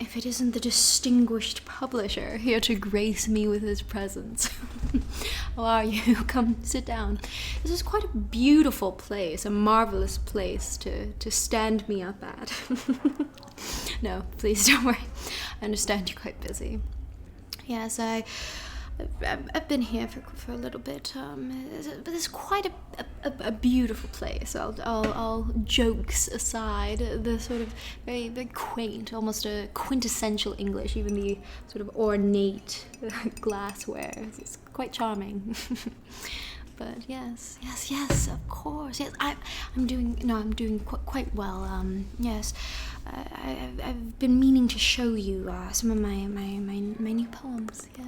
if it isn't the distinguished publisher here to grace me with his presence. How are you? Come sit down. This is quite a beautiful place, a marvelous place to stand me up at. No, please don't worry. I understand you're quite busy. Yes, I've been here for a little bit, but it's quite a beautiful place. All jokes aside, the sort of very, very quaint, almost a quintessential English, even the sort of ornate glassware. It's quite charming. But yes, of course. Yes, I'm doing quite well. Yes, I've been meaning to show you some of my new poems. Yes.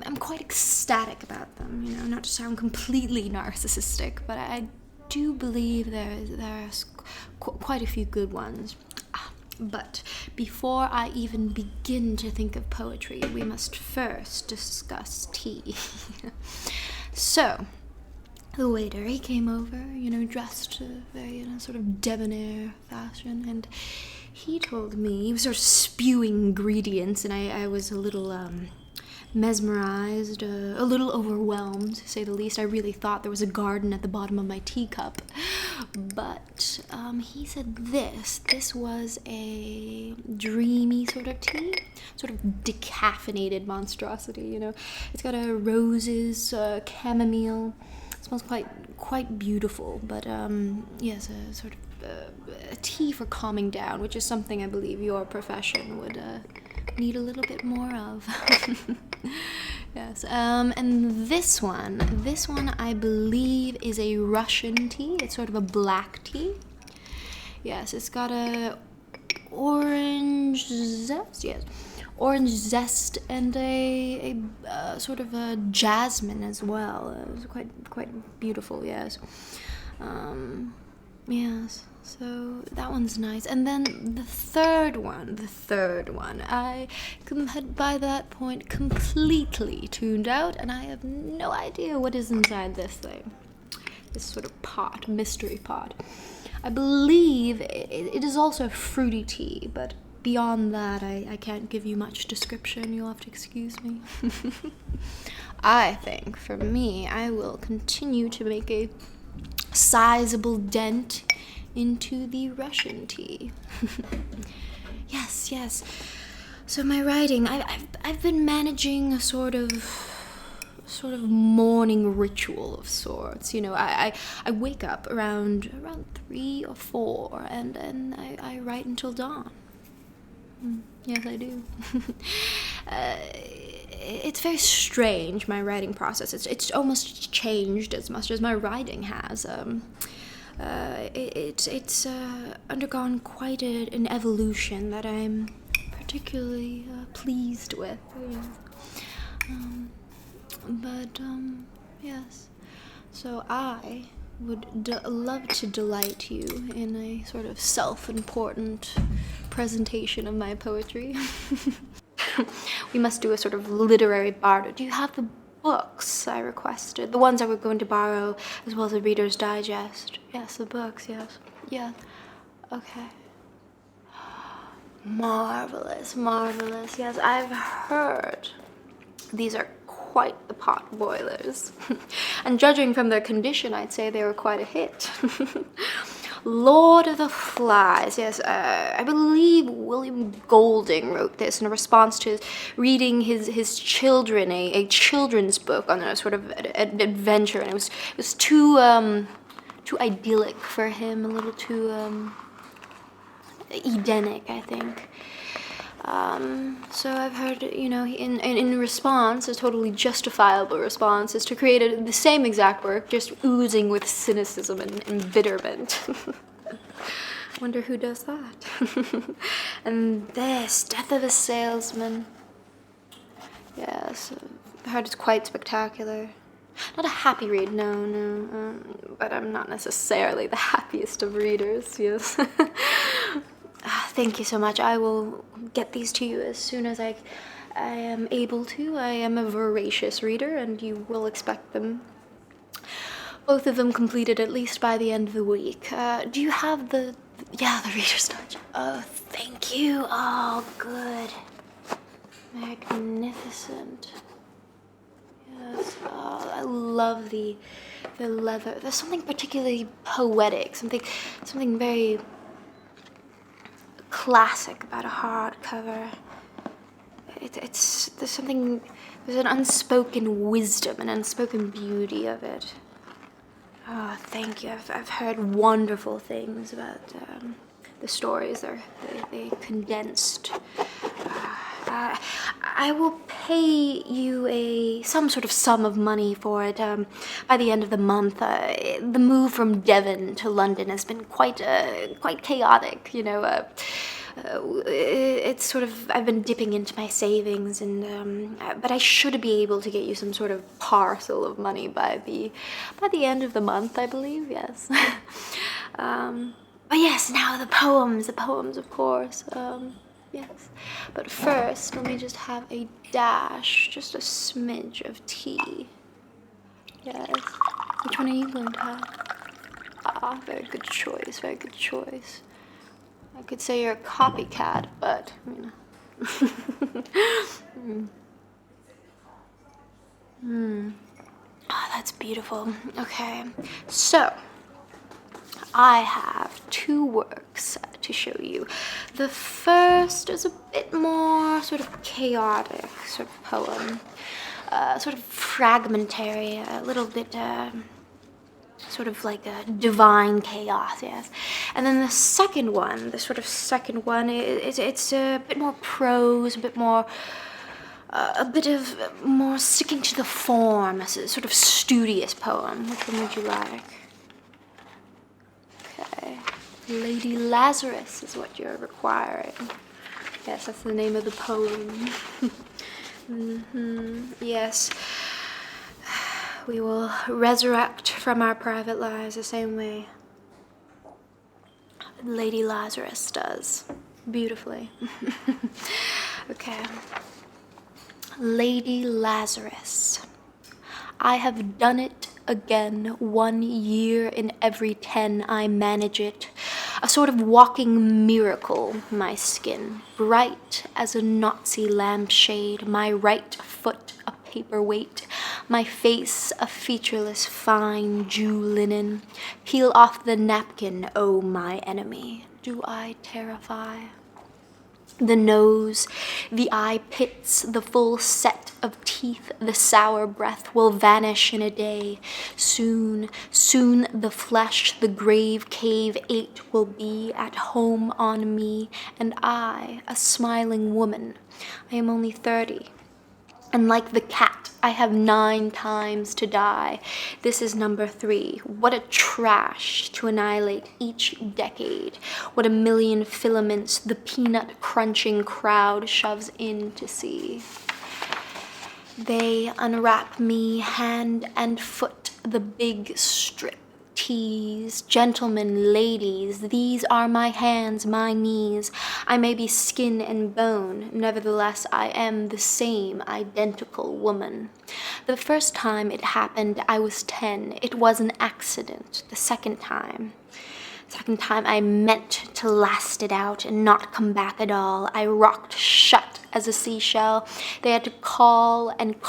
I'm quite ecstatic about them. Not to sound completely narcissistic, but I do believe there's quite a few good ones. But before I even begin to think of poetry, we must first discuss tea. So, the waiter, he came over, dressed very sort of debonair fashion, and he told me, he was sort of spewing ingredients, and I was a little mesmerized, a little overwhelmed, to say the least. I really thought there was a garden at the bottom of my teacup. But he said this was a dreamy sort of tea, sort of decaffeinated monstrosity, It's got roses, chamomile. It smells quite beautiful, but yes, a sort of a tea for calming down, which is something I believe your profession would need a little bit more of. Yes, and this one I believe is a Russian tea. It's sort of a black tea. Yes, it's got a orange zest. Yes, orange zest and a sort of a jasmine as well. It's quite beautiful. Yes, yes. So that one's nice. And then the third one, I had by that point completely tuned out, and I have no idea what is inside this thing. This sort of pot, mystery pot. I believe it is also fruity tea, but beyond that, I can't give you much description. You'll have to excuse me. I think, for me, I will continue to make a sizable dent into the Russian tea. Yes. So my writing, I've been managing a sort of morning ritual of sorts. I wake up around 3 or 4, and I write until dawn. Yes, I do. It's very strange, my writing process. It's almost changed as much as my writing has. It's undergone quite an evolution that I'm particularly pleased with. Yes. So I would love to delight you in a sort of self-important presentation of my poetry. We must do a sort of literary barter. Do you have the books I requested? The ones I were going to borrow, as well as the Reader's Digest. Yes, the books, yes. Yeah. Okay. Marvelous. Yes, I've heard these are quite the pot boilers. And judging from their condition, I'd say they were quite a hit. Lord of the Flies. Yes, I believe William Golding wrote this in response to reading his children a children's book on a sort of an adventure, and it was too idyllic for him, a little too Edenic, I think. So I've heard, in response, a totally justifiable response is to create the same exact work, just oozing with cynicism and embitterment. Wonder who does that. And this, Death of a Salesman. Yes, I heard it's quite spectacular. Not a happy read, no, but I'm not necessarily the happiest of readers, yes. Thank you so much. I will get these to you as soon as I am able to. I am a voracious reader, and you will expect them, both of them completed at least by the end of the week. Do you have the Yeah, the Reader's Digest. Oh, thank you. Oh, good. Magnificent. Yes. Oh, I love the leather. There's something particularly poetic, something very classic about a hardcover. There's an unspoken wisdom, an unspoken beauty of it. Oh, thank you. I've heard wonderful things about the stories. They condensed. I will pay you some sort of sum of money for it by the end of the month. The move from Devon to London has been quite chaotic, you know. It's sort of, I've been dipping into my savings, and but I should be able to get you some sort of parcel of money by the end of the month, I believe. Yes. But yes, now the poems, of course. Yes. But first, let me just have a dash, just a smidge of tea. Yes. Which one are you going to have? Ah, very good choice, very good choice. I could say you're a copycat, but, you know. Oh, that's beautiful. Okay, so I have two works to show you. The first is a bit more sort of chaotic sort of poem, sort of fragmentary, a little bit sort of like a divine chaos, yes. And then the second one, it's a bit more prose, a bit more sticking to the form, a sort of studious poem. Which one would you like? Okay. Lady Lazarus is what you're requiring. Yes, that's the name of the poem. Yes. We will resurrect from our private lives the same way Lady Lazarus does. Beautifully. Okay. Lady Lazarus. I have done it again. 1 year in every 10 I manage it. A sort of walking miracle, my skin. Bright as a Nazi lampshade, my right foot a paperweight, my face a featureless fine Jew linen. Peel off the napkin, oh my enemy. Do I terrify? The nose, the eye pits, the full set of teeth, the sour breath will vanish in a day. Soon, soon the flesh, the grave cave ate will be at home on me, and I, a smiling woman. I am only 30. And like the cat, I have 9 times to die. This is number 3. What a trash to annihilate each decade. What a million filaments the peanut crunching crowd shoves in to see. They unwrap me hand and foot, the big strip. Tease, gentlemen, ladies, these are my hands, my knees. I may be skin and bone, nevertheless I am the same identical woman. The first time it happened, I was 10. It was an accident. The second time I meant to last it out and not come back at all. I rocked shut as a seashell. They had to call and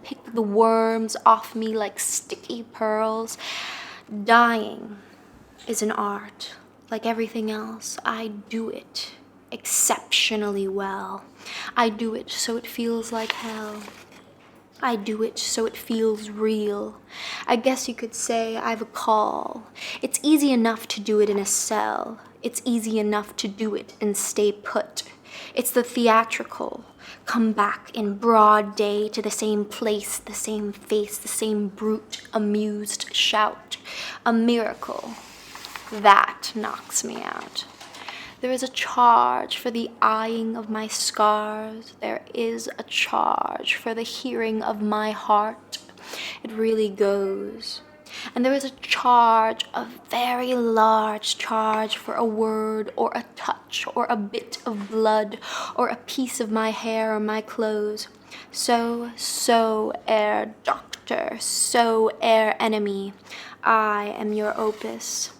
pick the worms off me like sticky pearls. Dying is an art. Like everything else, I do it exceptionally well. I do it so it feels like hell. I do it so it feels real. I guess you could say I've a call. It's easy enough to do it in a cell. It's easy enough to do it and stay put. It's the theatrical. Come back in broad day to the same place, the same face, the same brute, amused shout. A miracle. That knocks me out. There is a charge for the eyeing of my scars. There is a charge for the hearing of my heart. It really goes. And there is a charge, a very large charge for a word or a touch or a bit of blood or a piece of my hair or my clothes. So, Herr Doctor, so, Herr Enemy, I am your opus.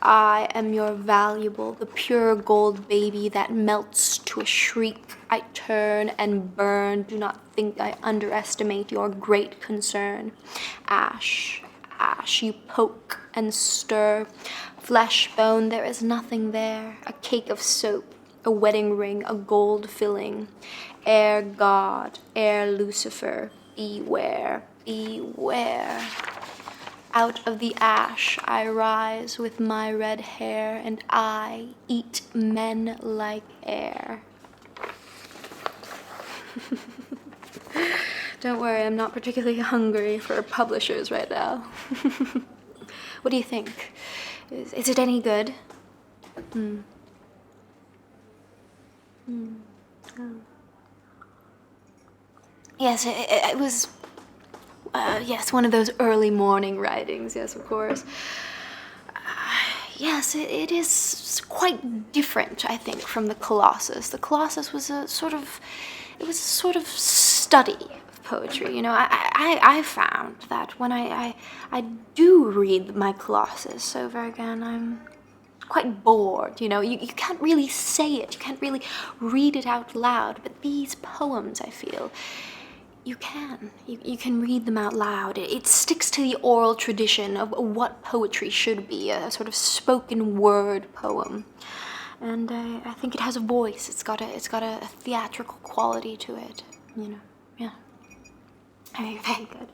I am your valuable, the pure gold baby that melts to a shriek. I turn and burn. Do not think I underestimate your great concern. Ash, ash, you poke and stir. Flesh, bone, there is nothing there. A cake of soap, a wedding ring, a gold filling. Ere God, ere Lucifer, beware, beware. Out of the ash I rise with my red hair, and I eat men like air. Don't worry, I'm not particularly hungry for publishers right now. What do you think? Is it any good? Oh. Yes, it was, yes, one of those early morning writings, yes, of course. Yes, it is quite different, I think, from the Colossus. The Colossus was a sort of study of poetry. You know, I found that when I do read my Colossus over again, I'm quite bored. You know, you can't really say it, you can't really read it out loud, but these poems, I feel, you can. You can read them out loud. It sticks to the oral tradition of what poetry should be, a sort of spoken word poem. And I think it has a voice. It's got a theatrical quality to it, you know. Yeah. Very, very good.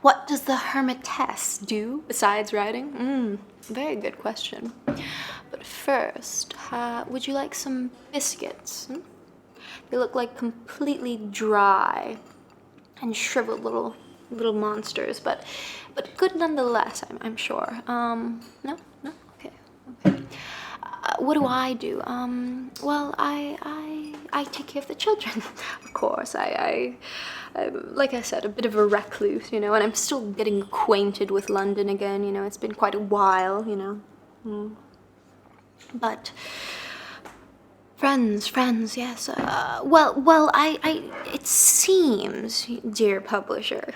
What does the hermitess do besides writing? Very good question. But first, would you like some biscuits? They look like completely dry and shriveled little monsters, but good nonetheless, I'm sure. No? Okay. What do I do? Well, I take care of the children, of course. I'm, like I said, a bit of a recluse, you know, and I'm still getting acquainted with London again, you know. It's been quite a while, you know. But friends, yes. Well, it seems, dear publisher,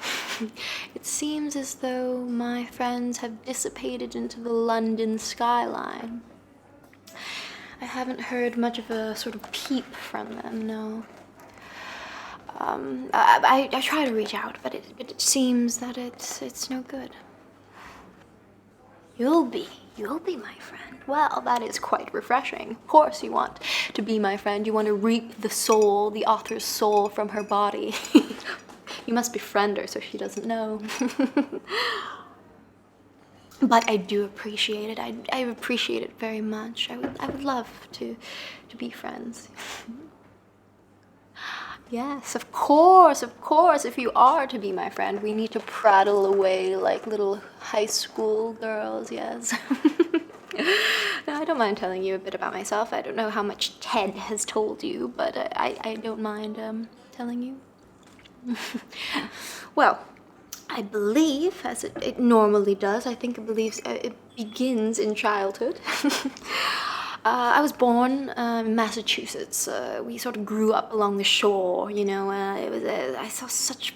it seems as though my friends have dissipated into the London skyline. I haven't heard much of a sort of peep from them, no. I try to reach out, but it seems that it's no good. You'll be my friend. Well, that is quite refreshing. Of course you want to be my friend. You want to reap the author's soul from her body. You must befriend her so she doesn't know. But I do appreciate it. I appreciate it very much. I would love to be friends. Yes, of course. If you are to be my friend, we need to prattle away like little high school girls, yes. No, I don't mind telling you a bit about myself. I don't know how much Ted has told you, but I don't mind telling you. Well, I believe, as it normally does, I think it begins in childhood. I was born in Massachusetts. We sort of grew up along the shore, you know. I saw such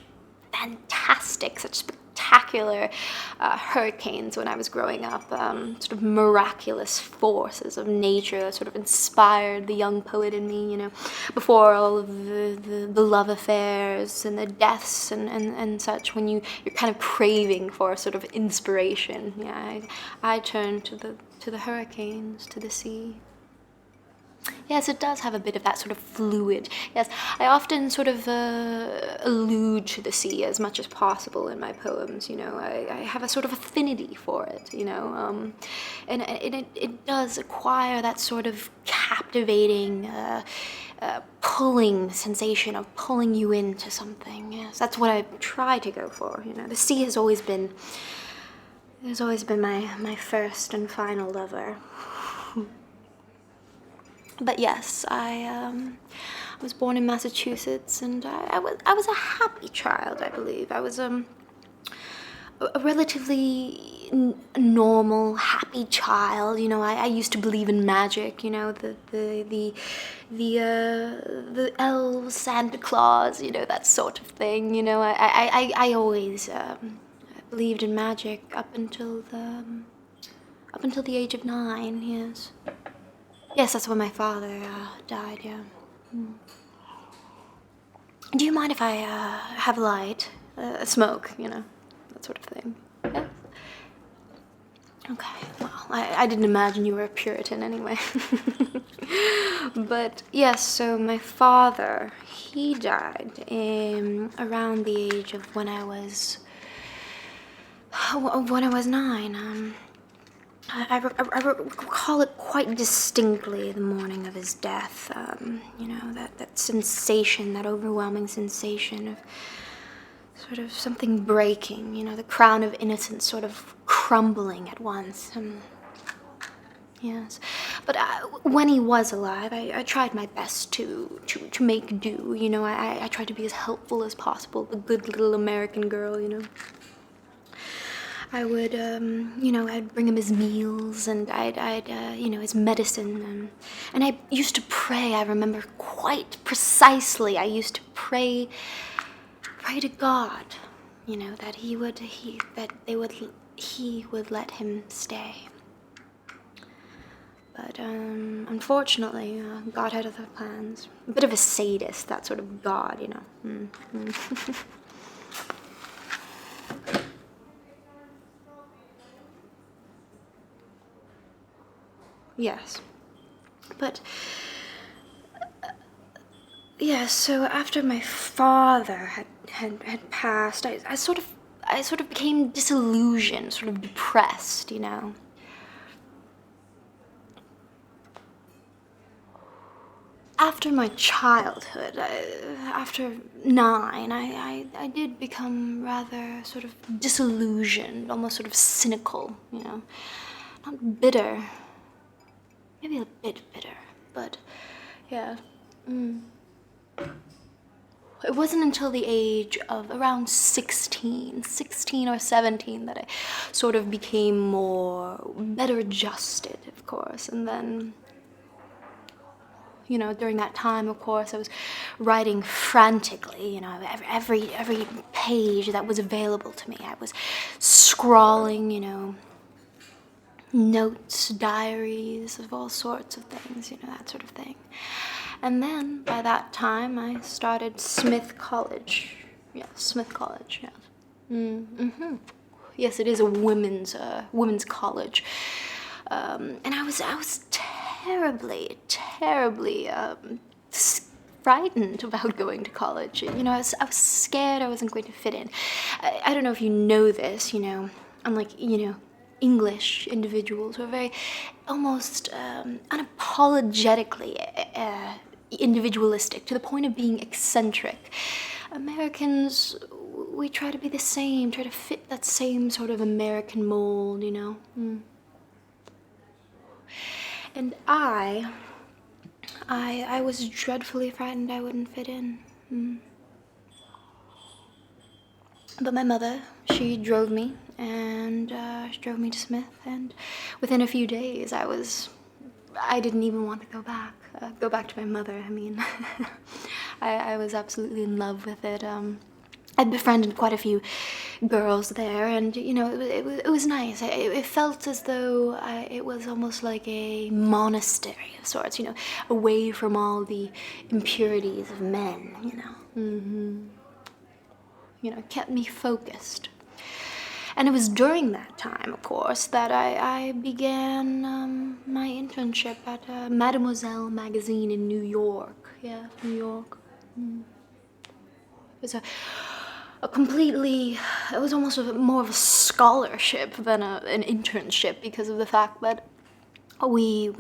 spectacular hurricanes when I was growing up, sort of miraculous forces of nature that sort of inspired the young poet in me, you know, before all of the love affairs and the deaths and such, when you're kind of craving for a sort of inspiration. Yeah, I turned to the hurricanes, to the sea. Yes, it does have a bit of that sort of fluid. Yes, I often sort of allude to the sea as much as possible in my poems, you know. I have a sort of affinity for it, you know. And it does acquire that sort of captivating, pulling sensation of pulling you into something. Yes, that's what I try to go for, you know. The sea has always been my first and final lover. But yes, I was born in Massachusetts, and I was a happy child, I believe. I was a relatively normal, happy child. You know, I used to believe in magic. You know, the elves, Santa Claus. You know, that sort of thing. You know, I always believed in magic up until the age of 9. Yes. Yes, that's when my father died. Yeah. Do you mind if I have light, smoke? That sort of thing. Yeah. Okay. Well, I didn't imagine you were a Puritan anyway. But yes, so my father, he died around the age of when I was 9. I recall it quite distinctly, the morning of his death. That sensation, that overwhelming sensation of sort of something breaking, the crown of innocence sort of crumbling at once. Yes. But when he was alive, I tried my best to make do. I tried to be as helpful as possible, the good little American girl. I would, I'd bring him his meals, and I'd his medicine, and I used to pray. I remember quite precisely. I used to pray to God, that he would let him stay. But unfortunately, God had other plans. A bit of a sadist, that sort of God, Yes. But yes, so after my father had passed, I sort of became disillusioned, sort of depressed, After my childhood, after 9, I did become rather sort of disillusioned, almost sort of cynical, Not bitter. Maybe a bit bitter, but yeah. It wasn't until the age of around 16 or 17 that I sort of became better adjusted, of course. And then, during that time, of course, I was writing frantically, every page that was available to me. I was scrawling, notes, diaries of all sorts of things, that sort of thing. And then, by that time, I started Smith College. Yes, Smith College, yes. Mm-hmm. Yes, it is a women's college. And I was terribly frightened about going to college. I was scared I wasn't going to fit in. I don't know if you know this, unlike, English individuals who are very almost unapologetically individualistic to the point of being eccentric. Americans, we try to be the same, try to fit that same sort of American mold, And I was dreadfully frightened I wouldn't fit in. But my mother, she drove me, and she drove me to Smith, and within a few days I didn't even want to go back to my mother. I mean, I was absolutely in love with it. I'd befriended quite a few girls there, and it was nice. It felt as though it was almost like a monastery of sorts, away from all the impurities of men, It kept me focused. And it was during that time, of course, that I began my internship at Mademoiselle magazine in New York. Yeah, New York. It was it was almost more of a scholarship than an internship, because of the fact that we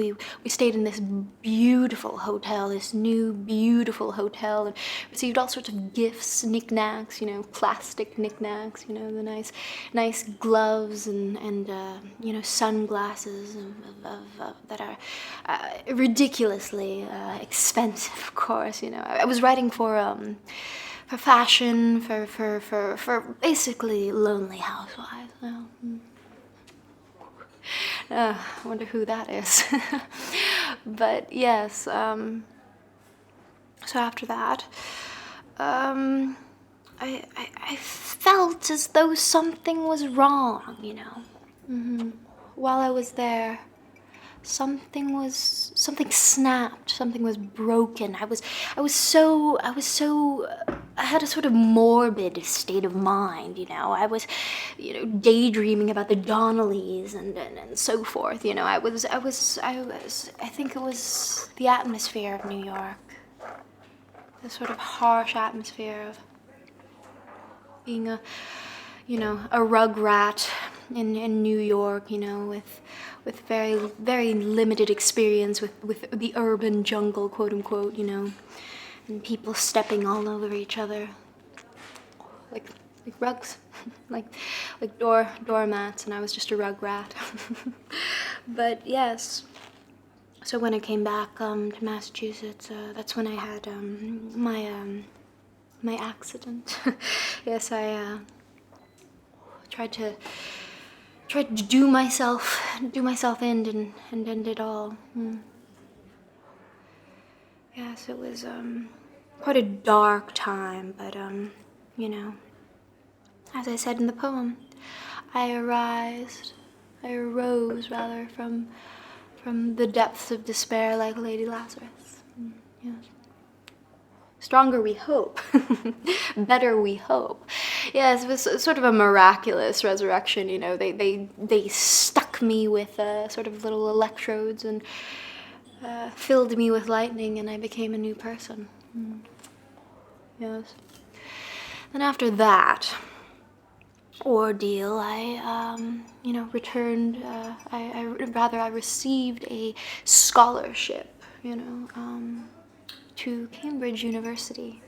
stayed in this beautiful hotel, this new beautiful hotel, and received all sorts of gifts, knickknacks, plastic knickknacks, the nice gloves and sunglasses that are ridiculously expensive, of course. I was writing for fashion, for basically lonely housewives. I wonder who that is. But yes, so after that, I felt as though something was wrong, you know. While I was there, something snapped, something was broken. I had a sort of morbid state of mind, you know. I was, daydreaming about the Donnellys and so forth, you know. I think it was the atmosphere of New York, the sort of harsh atmosphere of being a rugrat in New York, you know, with very, very limited experience with the urban jungle, quote unquote, you know, and people stepping all over each other, like rugs, like doormats, and I was just a rugrat. But yes, so when I came back to Massachusetts, that's when I had my accident. Yes, I tried to do myself in and end it all. Yes, it was quite a dark time, but you know, as I said in the poem, I arose rather from the depths of despair like Lady Lazarus. Yes. Stronger we hope, better we hope. Yes, it was sort of a miraculous resurrection, you know. They stuck me with sort of little electrodes and filled me with lightning, and I became a new person. Yes. And after that ordeal, I returned. I received a scholarship, you know, to Cambridge University.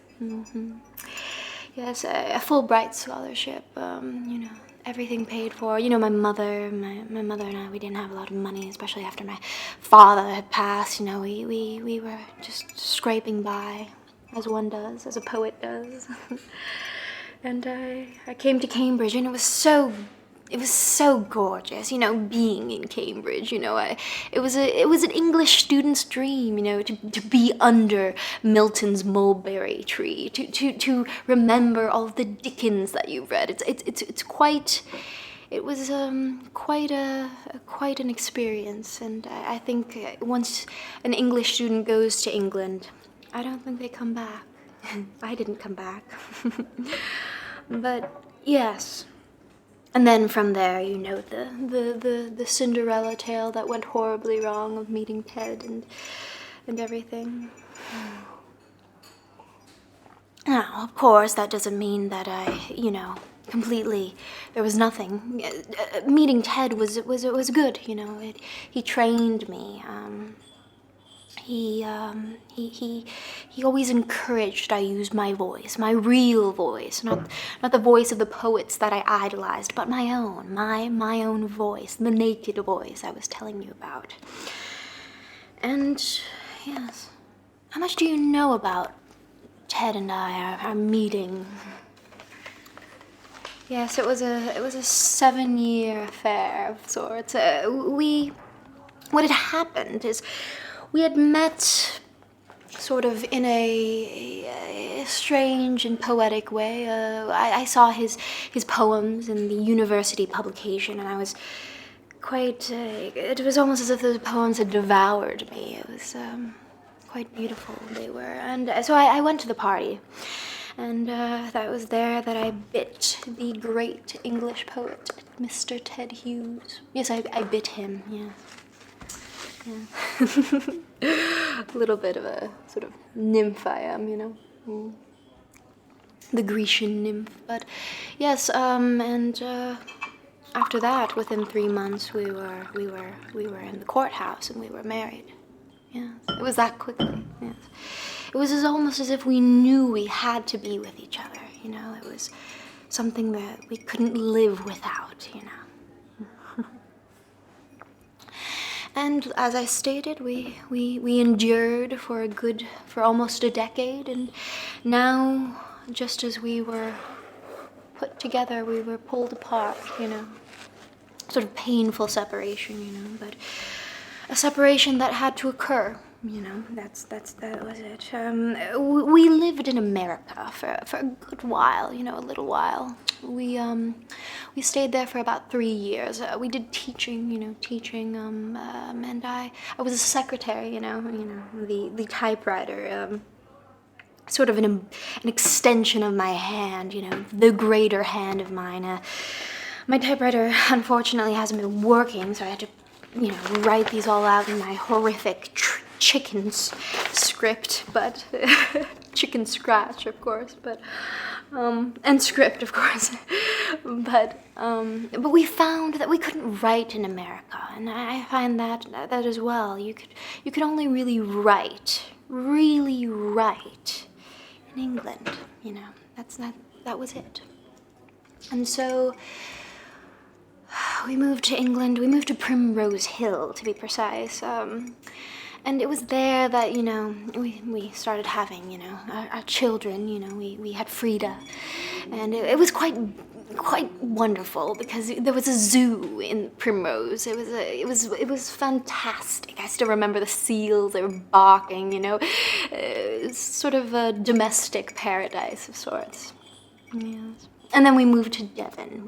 Yes, a Fulbright scholarship. You know, everything paid for. You know, my mother and I, we didn't have a lot of money, especially after my father had passed. You know, we were just scraping by, as one does, as a poet does. And I came to Cambridge, and it was so gorgeous, you know, being in Cambridge. You know, it was an English student's dream, you know, to be under Milton's mulberry tree, to remember all of the Dickens that you've read. It's quite. It was quite an experience, and I think once an English student goes to England, I don't think they come back. I didn't come back. But yes. And then from there, you know, the Cinderella tale that went horribly wrong of meeting Ted and everything. Now, of course, that doesn't mean that I, you know, completely, there was nothing. Meeting Ted was good, you know. He trained me. He always encouraged I use my voice, my real voice, not the voice of the poets that I idolized, but my own voice, the naked voice I was telling you about. And yes, how much do you know about Ted and I, our meeting? Yes, it was a 7-year affair of sorts. What had happened is, we had met sort of in a strange and poetic way. I saw his poems in the university publication, and I was quite, it was almost as if the poems had devoured me. It was quite beautiful, they were. And so I went to the party, and that was there that I bit the great English poet, Mr. Ted Hughes. Yes, I bit him, yeah. Yeah. A little bit of a sort of nymph I am, you know. The Grecian nymph. But yes, and after that, within 3 months, we were in the courthouse and we were married. Yeah, it was that quickly. Yes, it was almost as if we knew we had to be with each other. You know, it was something that we couldn't live without. You know. And as I stated, we endured for almost a decade, and now, just as we were put together, we were pulled apart, you know. Sort of painful separation, you know, but a separation that had to occur, that was it. We lived in America for a good while, a little while. We stayed there for about 3 years. We did teaching, and I was a secretary, the typewriter, sort of an extension of my hand, the greater hand of mine. My typewriter, unfortunately, hasn't been working, so I had to, write these all out in my horrific chickens script, but chicken scratch, of course, but and script, of course, but we found that we couldn't write in America, and I find that as well. You could only really write in England, that was it. And so we moved to England. We moved to Primrose Hill, to be precise. And it was there that, we started having, our children, we had Frida. And it was quite wonderful because there was a zoo in Primrose. It was fantastic. I still remember the seals, they were barking, it's sort of a domestic paradise of sorts. Yes. And then we moved to Devon.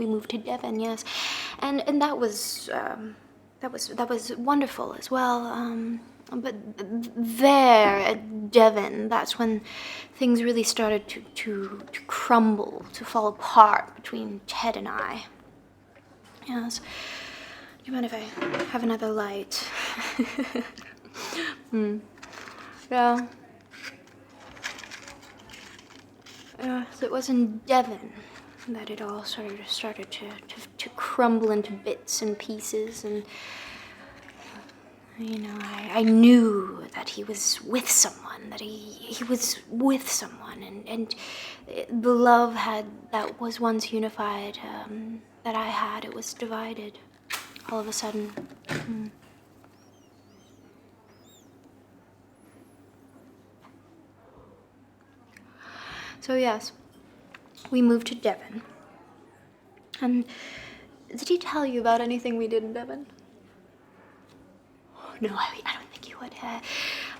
Yes, and that was wonderful as well. But there at Devon, that's when things really started to crumble, to fall apart between Ted and I. Yes. Do you mind if I have another light? Yeah. So it was in Devon that it all sort of started to crumble into bits and pieces, and I knew that he was with someone, that he was with someone, and the love that was once unified, that I had, it was divided all of a sudden. So yes, we moved to Devon. And did he tell you about anything we did in Devon? No, I don't think he would.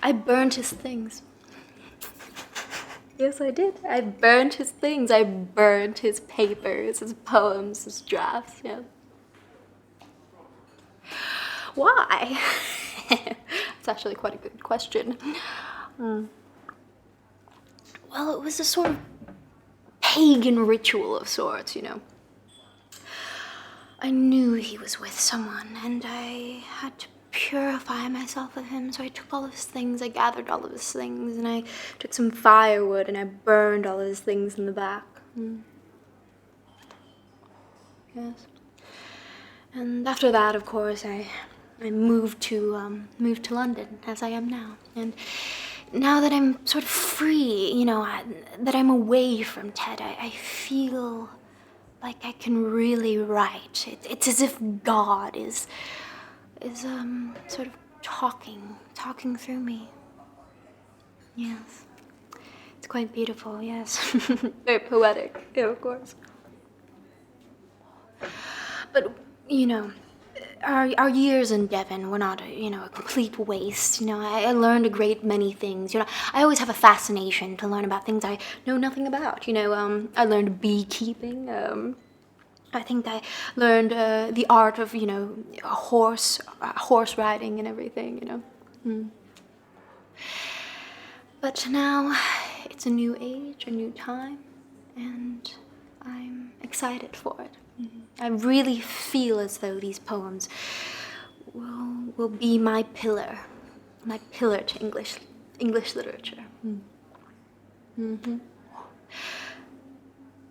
I burned his things. Yes, I did. I burned his things. I burned his papers, his poems, his drafts, yeah. Why? It's actually quite a good question. Well, it was a sort of pagan ritual of sorts, I knew he was with someone, and I had to purify myself of him, so I took all of his things, I gathered all of his things, and I took some firewood, and I burned all of his things in the back. Yes. And after that, of course, I moved to London, as I am now, and now that I'm sort of free, that I'm away from Ted, I feel like I can really write. It's as if God is sort of talking through me. Yes. It's quite beautiful, yes. Very poetic, yeah, of course. But, our years in Devon were not, a complete waste. I learned a great many things. I always have a fascination to learn about things I know nothing about. I learned beekeeping. I think I learned the art of, horse riding and everything. But now it's a new age, a new time, and I'm excited for it. I really feel as though these poems will be my pillar to English literature.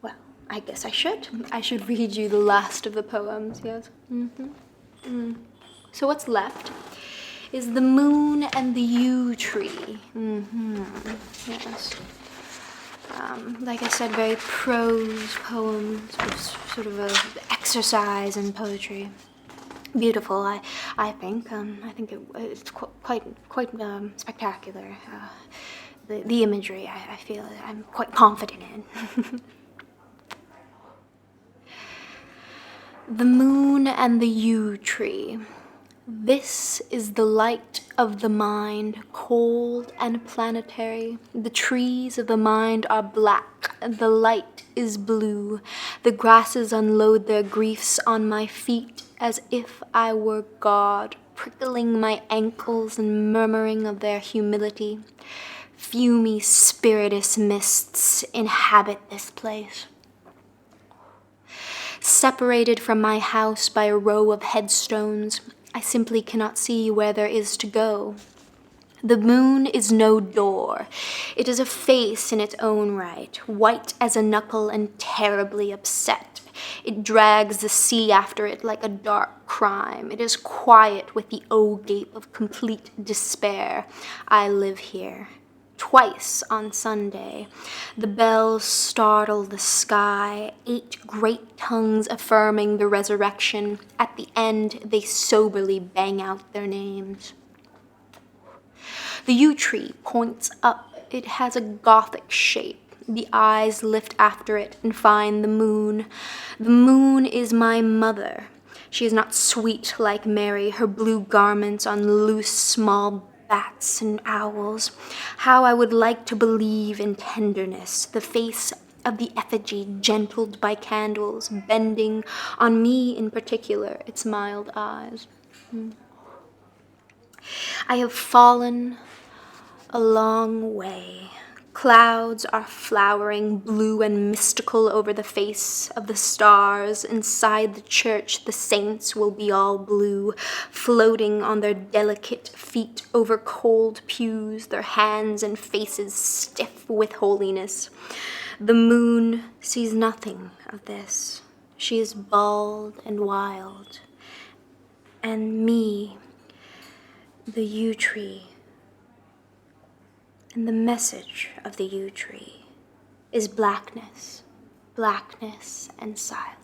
Well, I guess I should read you the last of the poems. Yes. So what's left is the moon and the yew tree. Yes. Like I said, very prose poem, sort of a exercise in poetry. Beautiful, I think. I think it's quite spectacular. The imagery, I feel I'm quite confident in. The moon and the yew tree. This is the light of the mind, cold and planetary. The trees of the mind are black, the light is blue. The grasses unload their griefs on my feet as if I were God, prickling my ankles and murmuring of their humility. Fumy spiritus mists inhabit this place. Separated from my house by a row of headstones, I simply cannot see where there is to go. The moon is no door. It is a face in its own right, white as a knuckle and terribly upset. It drags the sea after it like a dark crime. It is quiet with the O-gape of complete despair. I live here. Twice on Sunday, the bells startle the sky, 8 great tongues affirming the resurrection. At the end, they soberly bang out their names. The yew tree points up. It has a Gothic shape. The eyes lift after it and find the moon. The moon is my mother. She is not sweet like Mary, her blue garments on loose small bats and owls. How I would like to believe in tenderness, the face of the effigy gentled by candles, bending on me in particular its mild eyes. I have fallen a long way. Clouds are flowering blue and mystical over the face of the stars. Inside the church, the saints will be all blue, floating on their delicate feet over cold pews, their hands and faces stiff with holiness. The moon sees nothing of this. She is bald and wild. And me, the yew tree, and the message of the yew tree is blackness, blackness and silence.